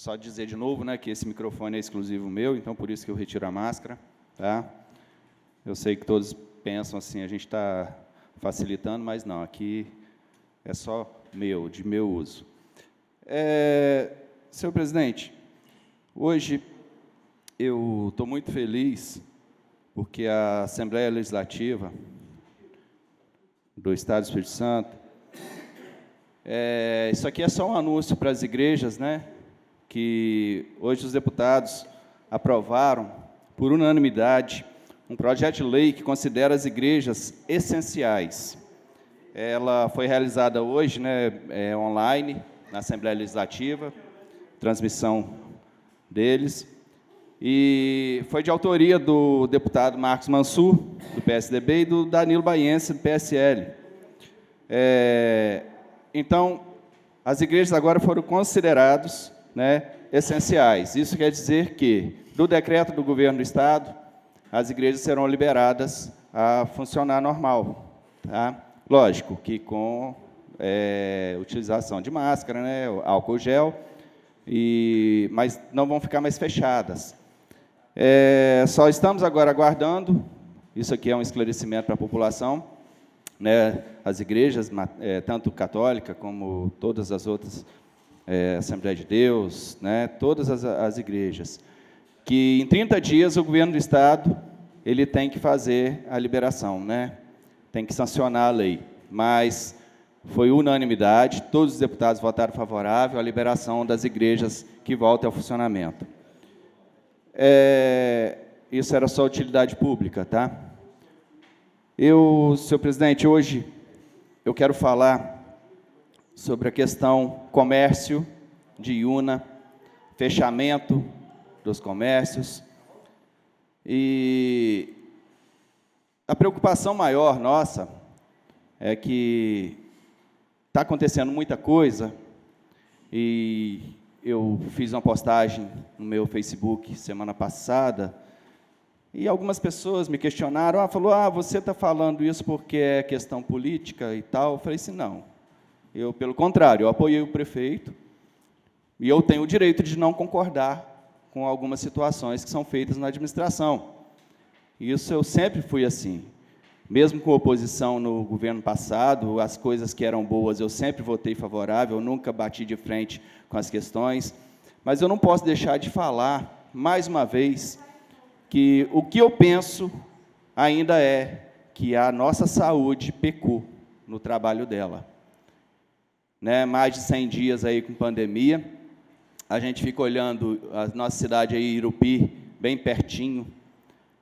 só dizer de novo, né, que esse microfone é exclusivo meu, então por isso que eu retiro a máscara, tá? Eu sei que todos pensam assim, a gente está facilitando, mas não, aqui é só meu, de meu uso. Senhor presidente, hoje eu estou muito feliz porque a Assembleia Legislativa do Estado do Espírito Santo, isso aqui é só um anúncio para as igrejas, né, que hoje os deputados aprovaram, por unanimidade, um projeto de lei que considera as igrejas essenciais. Ela foi realizada hoje, né, online, na Assembleia Legislativa, transmissão deles, e foi de autoria do deputado Marcos Mansur, do PSDB, e do Danilo Baiense, do PSL. Então, as igrejas agora foram consideradas, né, essenciais. Isso quer dizer que, do decreto do governo do Estado, as igrejas serão liberadas a funcionar normal. Tá? Lógico que com utilização de máscara, né, álcool gel, mas não vão ficar mais fechadas. Só estamos agora aguardando, isso aqui é um esclarecimento para a população, né, as igrejas, tanto católica como todas as outras, Assembleia de Deus, né, todas as igrejas, que em 30 dias o governo do Estado ele tem que fazer a liberação, né, tem que sancionar a lei, mas foi unanimidade, todos os deputados votaram favorável à liberação das igrejas que voltem ao funcionamento. Isso era só utilidade pública, tá? Senhor presidente, hoje eu quero falar sobre a questão comércio de Iuna, fechamento dos comércios, e a preocupação maior nossa é que está acontecendo muita coisa, e eu fiz uma postagem no meu Facebook semana passada, e algumas pessoas me questionaram, você está falando isso porque é questão política e tal? Eu falei assim, não. Pelo contrário, eu apoiei o prefeito, e eu tenho o direito de não concordar com algumas situações que são feitas na administração. Isso eu sempre fui assim. Mesmo com oposição no governo passado, as coisas que eram boas eu sempre votei favorável, eu nunca bati de frente com as questões, mas eu não posso deixar de falar, mais uma vez, que o que eu penso ainda é que a nossa saúde pecou no trabalho dela. Né? Mais de 100 dias aí com pandemia, a gente fica olhando a nossa cidade aí, Irupi, bem pertinho,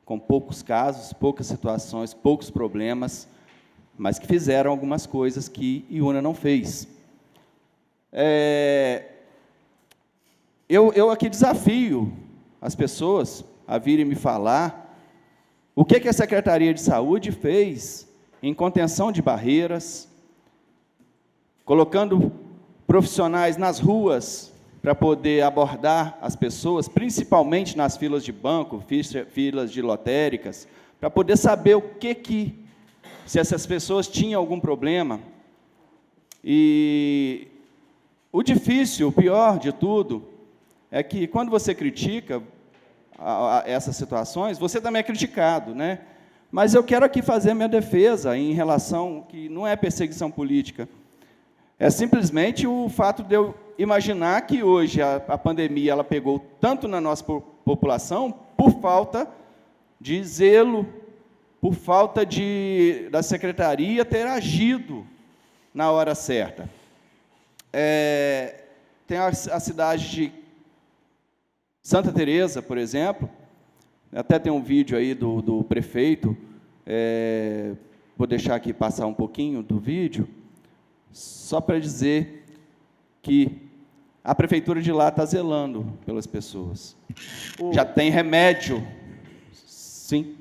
com poucos casos, poucas situações, poucos problemas, mas que fizeram algumas coisas que Iuna não fez. Eu aqui desafio as pessoas a virem me falar o que a Secretaria de Saúde fez em contenção de barreiras, colocando profissionais nas ruas para poder abordar as pessoas, principalmente nas filas de banco, filas de lotéricas, para poder saber se essas pessoas tinham algum problema. E o difícil, o pior de tudo, é que quando você critica essas situações, você também é criticado, né? Mas eu quero aqui fazer minha defesa em relação, que não é perseguição política, é simplesmente o fato de eu imaginar que hoje a pandemia ela pegou tanto na nossa população por falta de zelo, por falta da secretaria ter agido na hora certa. Tem a cidade de Santa Teresa, por exemplo, até tem um vídeo aí do prefeito, vou deixar aqui passar um pouquinho do vídeo, só para dizer que a prefeitura de lá está zelando pelas pessoas. Já tem remédio. Sim.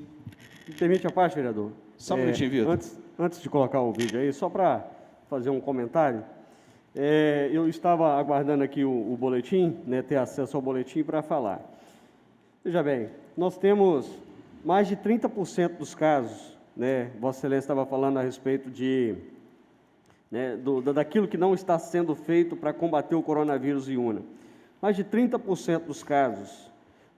Me permite a parte, vereador? Só um minutinho, Vitor. Antes de colocar o vídeo aí, só para fazer um comentário, eu estava aguardando aqui o boletim, né, ter acesso ao boletim para falar. Veja bem, nós temos mais de 30% dos casos, né, Vossa Excelência estava falando a respeito daquilo que não está sendo feito para combater o coronavírus em Iuna. Mais de 30% dos casos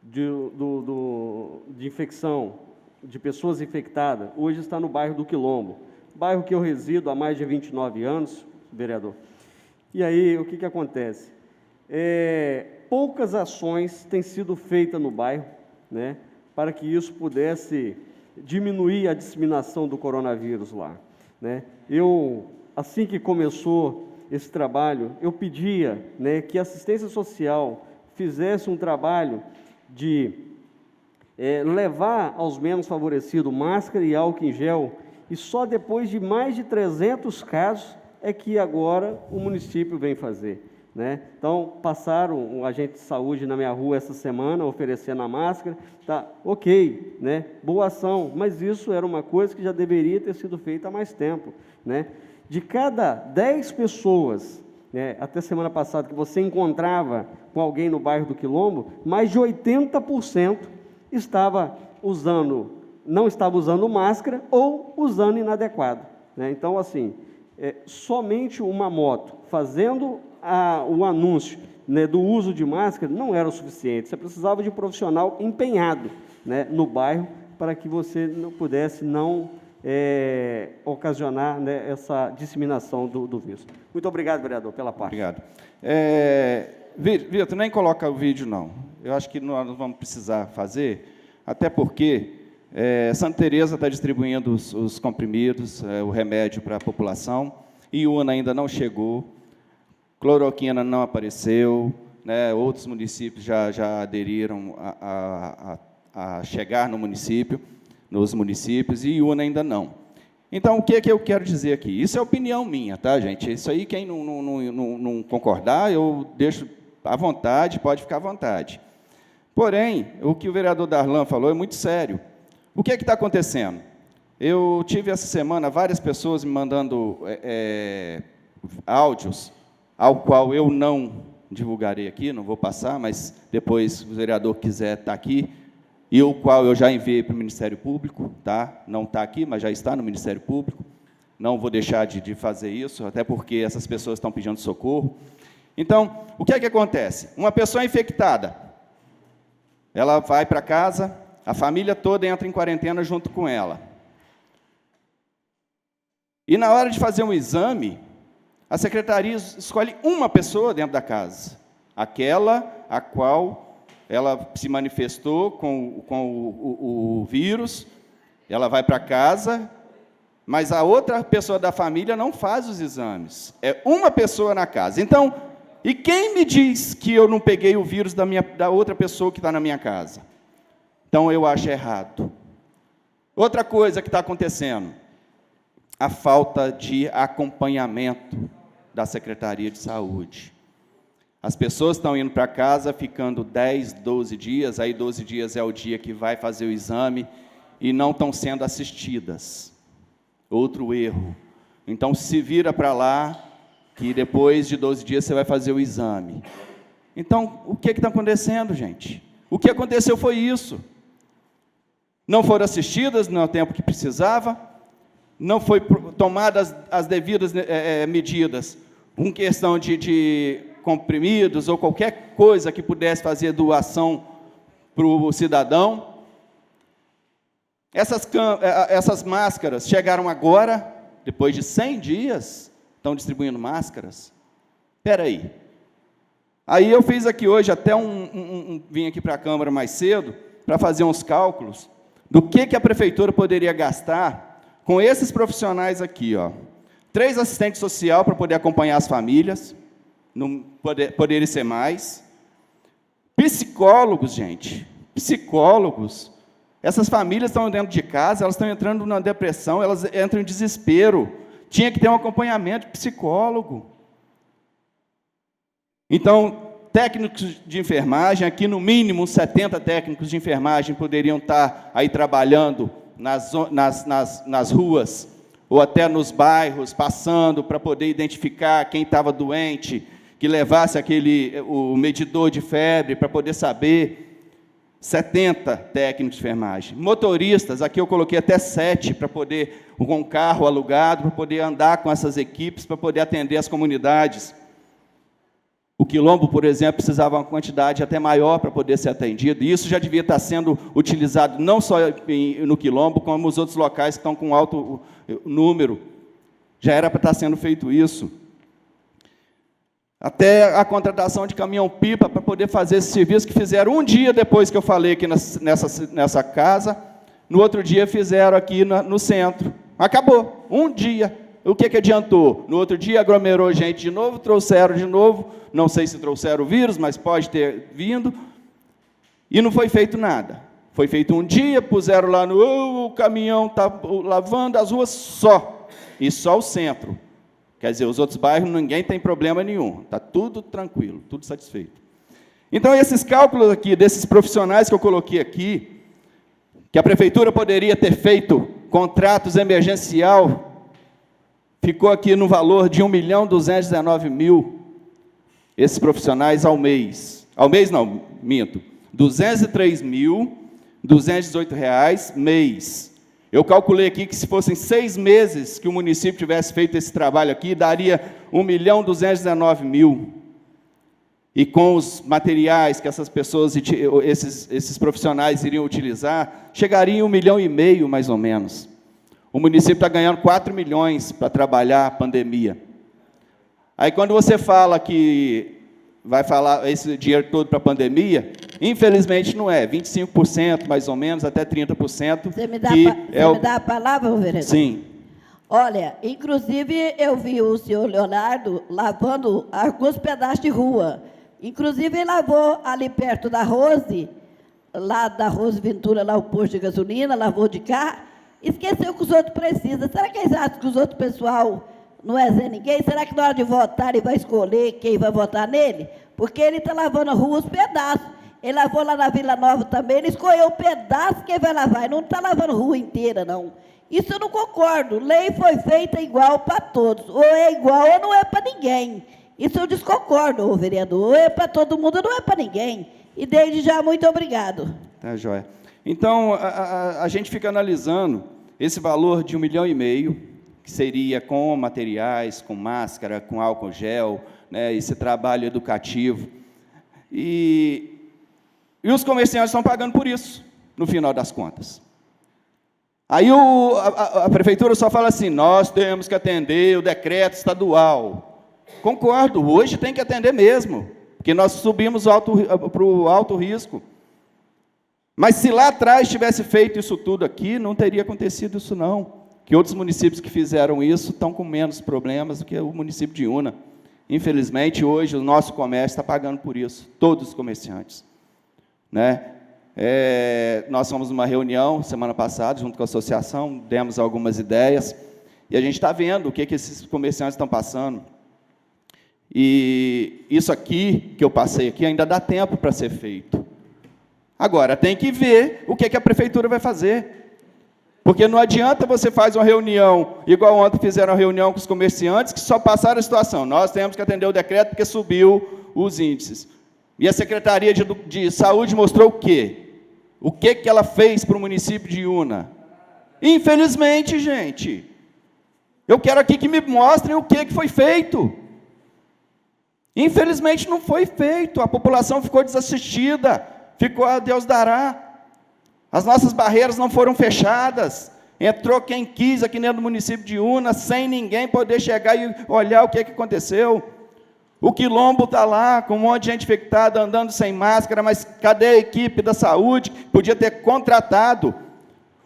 de infecção de pessoas infectadas hoje está no bairro do Quilombo, bairro que eu resido há mais de 29 anos, vereador. E aí, o que acontece? Poucas ações têm sido feitas no bairro, né, para que isso pudesse diminuir a disseminação do coronavírus lá, né. Assim que começou esse trabalho, eu pedia, né, que a assistência social fizesse um trabalho de levar aos menos favorecidos máscara e álcool em gel, e só depois de mais de 300 casos é que agora o município vem fazer, né? Então, passaram um agente de saúde na minha rua essa semana, oferecendo a máscara, tá ok, né? Boa ação, mas isso era uma coisa que já deveria ter sido feita há mais tempo, né? De cada 10 pessoas, né, até semana passada, que você encontrava com alguém no bairro do Quilombo, mais de 80% não estava usando máscara ou usando inadequado, né? Então, assim, somente uma moto fazendo o anúncio, né, do uso de máscara não era o suficiente. Você precisava de um profissional empenhado, né, no bairro para que você não pudesse ocasionar, né, essa disseminação do vírus. Muito obrigado, vereador, pela parte. Obrigado. Vitor, nem coloca o vídeo, não. Eu acho que nós vamos precisar fazer, até porque Santa Teresa está distribuindo os comprimidos, o remédio para a população, Iuna ainda não chegou, cloroquina não apareceu, né, outros municípios já aderiram a chegar nos municípios, e Iuna ainda não. Então, o que é que eu quero dizer aqui? Isso é opinião minha, tá, gente? Isso aí, quem não concordar, eu deixo à vontade, pode ficar à vontade. Porém, o que o vereador Darlan falou é muito sério. O que é que está acontecendo? Eu tive essa semana várias pessoas me mandando áudios, ao qual eu não divulgarei aqui, não vou passar, mas depois, se o vereador quiser estar aqui, e o qual eu já enviei para o Ministério Público, tá? Não está aqui, mas já está no Ministério Público, não vou deixar de fazer isso, até porque essas pessoas estão pedindo socorro. Então, o que é que acontece? Uma pessoa infectada, ela vai para casa, a família toda entra em quarentena junto com ela. E na hora de fazer um exame, a secretaria escolhe uma pessoa dentro da casa, aquela a qual ela se manifestou com o vírus, ela vai para casa, mas a outra pessoa da família não faz os exames. É uma pessoa na casa. Então, e quem me diz que eu não peguei o vírus da outra pessoa que está na minha casa? Então, eu acho errado. Outra coisa que está acontecendo, a falta de acompanhamento da Secretaria de Saúde. As pessoas estão indo para casa, ficando 10, 12 dias, aí 12 dias é o dia que vai fazer o exame, e não estão sendo assistidas. Outro erro. Então, se vira para lá, que depois de 12 dias você vai fazer o exame. Então, o que está acontecendo, gente? O que aconteceu foi isso. Não foram assistidas no tempo que precisava, não foi tomadas as devidas medidas, com questão de comprimidos ou qualquer coisa que pudesse fazer doação para o cidadão. Essas máscaras chegaram agora, depois de 100 dias, estão distribuindo máscaras. Espera aí. Aí eu fiz aqui hoje, até vim aqui para a Câmara mais cedo, para fazer uns cálculos do que a Prefeitura poderia gastar com esses profissionais aqui, ó. 3 assistentes sociais para poder acompanhar as famílias, não poderia ser mais. Psicólogos, gente, psicólogos. Essas famílias estão dentro de casa, elas estão entrando numa depressão, elas entram em desespero. Tinha que ter um acompanhamento de psicólogo. Então, técnicos de enfermagem, aqui no mínimo 70 técnicos de enfermagem poderiam estar aí trabalhando nas ruas, ou até nos bairros, passando para poder identificar quem estava doente, que levasse o medidor de febre para poder saber. 70 técnicos de enfermagem. Motoristas, aqui eu coloquei até 7 para poder, com um carro alugado, para poder andar com essas equipes, para poder atender as comunidades. O Quilombo, por exemplo, precisava uma quantidade até maior para poder ser atendido, e isso já devia estar sendo utilizado não só no Quilombo, como nos outros locais que estão com alto número. Já era para estar sendo feito isso. Até a contratação de caminhão-pipa para poder fazer esse serviço, que fizeram um dia depois que eu falei aqui nessa casa, no outro dia fizeram aqui no centro. Acabou, um dia. O que adiantou? No outro dia aglomerou gente de novo, trouxeram de novo, não sei se trouxeram o vírus, mas pode ter vindo, e não foi feito nada. Foi feito um dia, puseram lá o caminhão está lavando as ruas só, e só o centro. Quer dizer, os outros bairros ninguém tem problema nenhum, está tudo tranquilo, tudo satisfeito. Então, esses cálculos aqui, desses profissionais que eu coloquei aqui, que a prefeitura poderia ter feito contratos emergencial, ficou aqui no valor de R$ 1.219.000, esses profissionais ao mês. Ao mês não, minto. R$ 203.218 mês. Eu calculei aqui que se fossem 6 meses que o município tivesse feito esse trabalho aqui, daria R$ 1.219.000. E com os materiais que essas pessoas, esses profissionais iriam utilizar, chegaria em 1,5 milhão, mais ou menos. O município está ganhando 4 milhões para trabalhar a pandemia. Aí, quando você fala que vai falar esse dinheiro todo para a pandemia, infelizmente não é. 25%, mais ou menos, até 30%. Você me dá a palavra, vereador? Sim. Olha, inclusive, eu vi o senhor Leonardo lavando alguns pedaços de rua. Inclusive, ele lavou ali perto da Rose, lá da Rose Ventura, lá o posto de gasolina, lavou de cá. Esqueceu que os outros precisam. Será que eles acham que os outros pessoal não é Zé ninguém? Será que na hora de votar ele vai escolher quem vai votar nele? Porque ele está lavando a rua os pedaços. Ele lavou lá na Vila Nova também, ele escolheu o pedaço que ele vai lavar. Ele não está lavando a rua inteira, não. Isso eu não concordo. Lei foi feita igual para todos. Ou é igual ou não é para ninguém. Isso eu desconcordo, vereador. Ou é para todo mundo ou não é para ninguém. E desde já, muito obrigado. Tá, joia. Então, a gente fica analisando esse valor de R$ 1,5 milhão, que seria com materiais, com máscara, com álcool gel, né, esse trabalho educativo. E os comerciantes estão pagando por isso, no final das contas. Aí a prefeitura só fala assim, nós temos que atender o decreto estadual. Concordo, hoje tem que atender mesmo, porque nós subimos para o alto risco. Mas se lá atrás tivesse feito isso tudo aqui, não teria acontecido isso não. Que outros municípios que fizeram isso estão com menos problemas do que o município de Iuna. Infelizmente, hoje, o nosso comércio está pagando por isso, todos os comerciantes. Né? Nós fomos numa reunião, semana passada, junto com a associação, demos algumas ideias, e a gente está vendo o que esses comerciantes estão passando. E isso aqui, que eu passei aqui, ainda dá tempo para ser feito. Agora, tem que ver o que a prefeitura vai fazer. Porque não adianta você fazer uma reunião, igual ontem fizeram uma reunião com os comerciantes, que só passaram a situação. Nós temos que atender o decreto porque subiu os índices. E a Secretaria de Saúde mostrou o quê? O que ela fez para o município de Iuna? Infelizmente, gente, eu quero aqui que me mostrem o que foi feito. Infelizmente não foi feito, a população ficou desassistida, ficou a Deus dará. As nossas barreiras não foram fechadas. Entrou quem quis aqui dentro do município de Iuna, sem ninguém poder chegar e olhar o que aconteceu. O Quilombo está lá, com um monte de gente infectada, andando sem máscara, mas cadê a equipe da saúde? Podia ter contratado.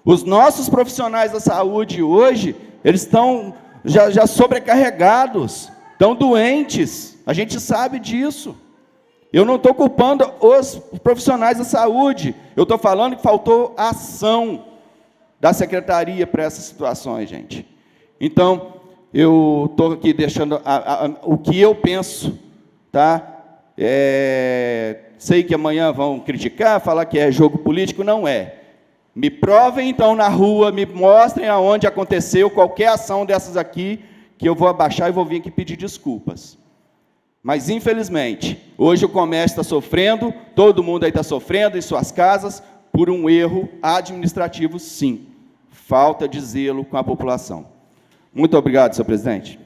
Os nossos profissionais da saúde hoje, eles estão já sobrecarregados, estão doentes. A gente sabe disso. Eu não estou culpando os profissionais da saúde, eu estou falando que faltou ação da secretaria para essas situações, gente. Então, eu estou aqui deixando o que eu penso, tá? Sei que amanhã vão criticar, falar que é jogo político, não é. Me provem, então, na rua, me mostrem aonde aconteceu qualquer ação dessas aqui, que eu vou abaixar e vou vir aqui pedir desculpas. Mas, infelizmente, hoje o comércio está sofrendo, todo mundo aí está sofrendo em suas casas, por um erro administrativo, sim. Falta de zelo com a população. Muito obrigado, senhor presidente.